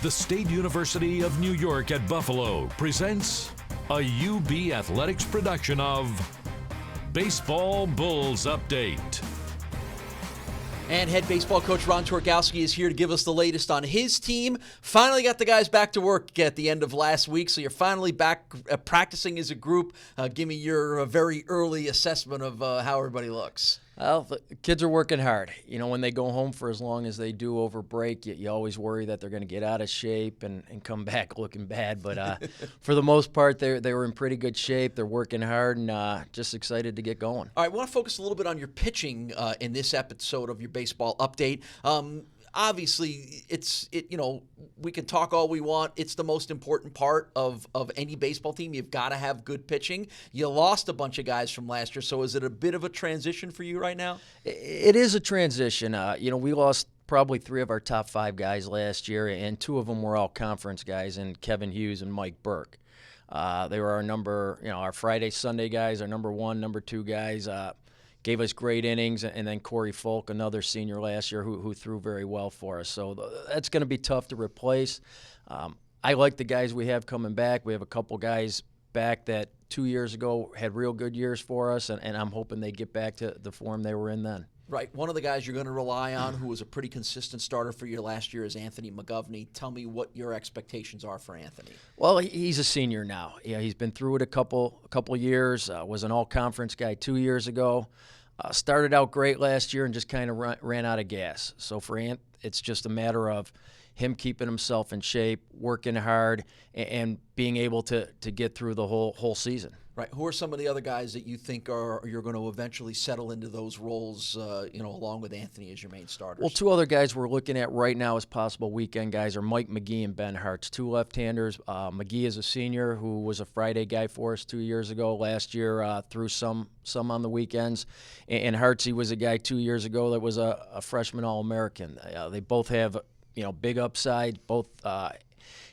The State University of New York at Buffalo presents a UB Athletics production of Baseball Bulls Update. And head baseball coach Ron Torgowski is here to give us the latest on his team. Finally got the guys back to work at the end of last week, so you're finally back practicing as a group. Give me your very early assessment of how everybody looks. Well, the kids are working hard. You know, when they go home for as long as they do over break, you always worry that they're going to get out of shape and come back looking bad. But for the most part, they were in pretty good shape. They're working hard and just excited to get going. All right, I want to focus a little bit on your pitching in this episode of your baseball update. Obviously, we can talk all we want. It's the most important part of any baseball team. You've got to have good pitching. You lost a bunch of guys from last year, so is it a bit of a transition for you right now? It is a transition. We lost probably 3 of our top 5 guys last year, and 2 of them were all conference guys, and Kevin Hughes and Mike Burke. They were our Friday, Sunday guys, our number 1, number 2 guys. Gave us great innings, and then Corey Foulke, another senior last year who threw very well for us. So that's going to be tough to replace. I like the guys we have coming back. We have a couple guys back that 2 years ago had real good years for us, and I'm hoping they get back to the form they were in then. Right. One of the guys you're going to rely on who was a pretty consistent starter for you last year is Anthony Mcgovern. Tell me what your expectations are for Anthony. Well, he's a senior now. Yeah, he's been through it a couple years. Was an all-conference guy 2 years ago. Started out great last year and just kind of ran out of gas. So for Ant, it's just a matter of him keeping himself in shape, working hard, and being able to get through the whole season. Right. Who are some of the other guys that you think you're going to eventually settle into those roles, along with Anthony as your main starters? Well, 2 other guys we're looking at right now as possible weekend guys are Mike McGee and Ben Hartz, 2 left-handers. McGee is a senior who was a Friday guy for us 2 years ago. Last year threw some on the weekends. And Hartz, he was a guy 2 years ago that was a freshman All-American. They both have big upside, both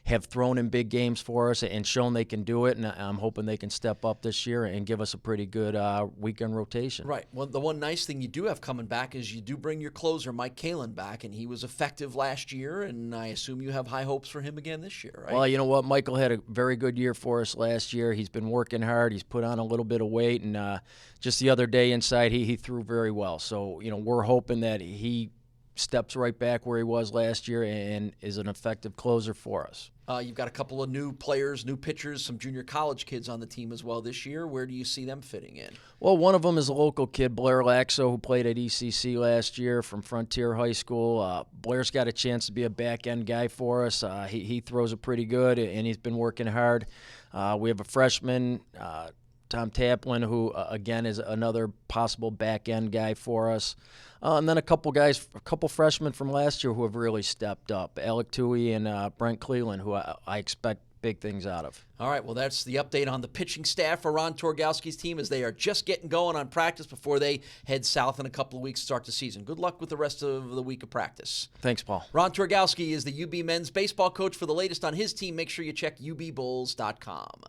have thrown in big games for us and shown they can do it, and I'm hoping they can step up this year and give us a pretty good weekend rotation. Right. Well, the one nice thing you do have coming back is you do bring your closer, Mike Kalin, back, and he was effective last year, and I assume you have high hopes for him again this year, right? Well, you know what? Michael had a very good year for us last year. He's been working hard. He's put on a little bit of weight, and just the other day inside, he threw very well. So, we're hoping that he steps right back where he was last year and is an effective closer for us. You've got a couple of new players, new pitchers, some junior college kids on the team as well this year. Where do you see them fitting in? Well, one of them is a local kid, Blair Laxo, who played at ECC last year from Frontier High School. Blair's got a chance to be a back-end guy for us. He throws it pretty good, and he's been working hard. We have a freshman, Tom Taplin, who, again, is another possible back-end guy for us. And then a couple freshmen from last year who have really stepped up, Alec Toohey and Brent Cleland, who I expect big things out of. All right, well, that's the update on the pitching staff for Ron Torgowski's team as they are just getting going on practice before they head south in a couple of weeks to start the season. Good luck with the rest of the week of practice. Thanks, Paul. Ron Torgowski is the UB men's baseball coach. For the latest on his team, make sure you check ubbulls.com.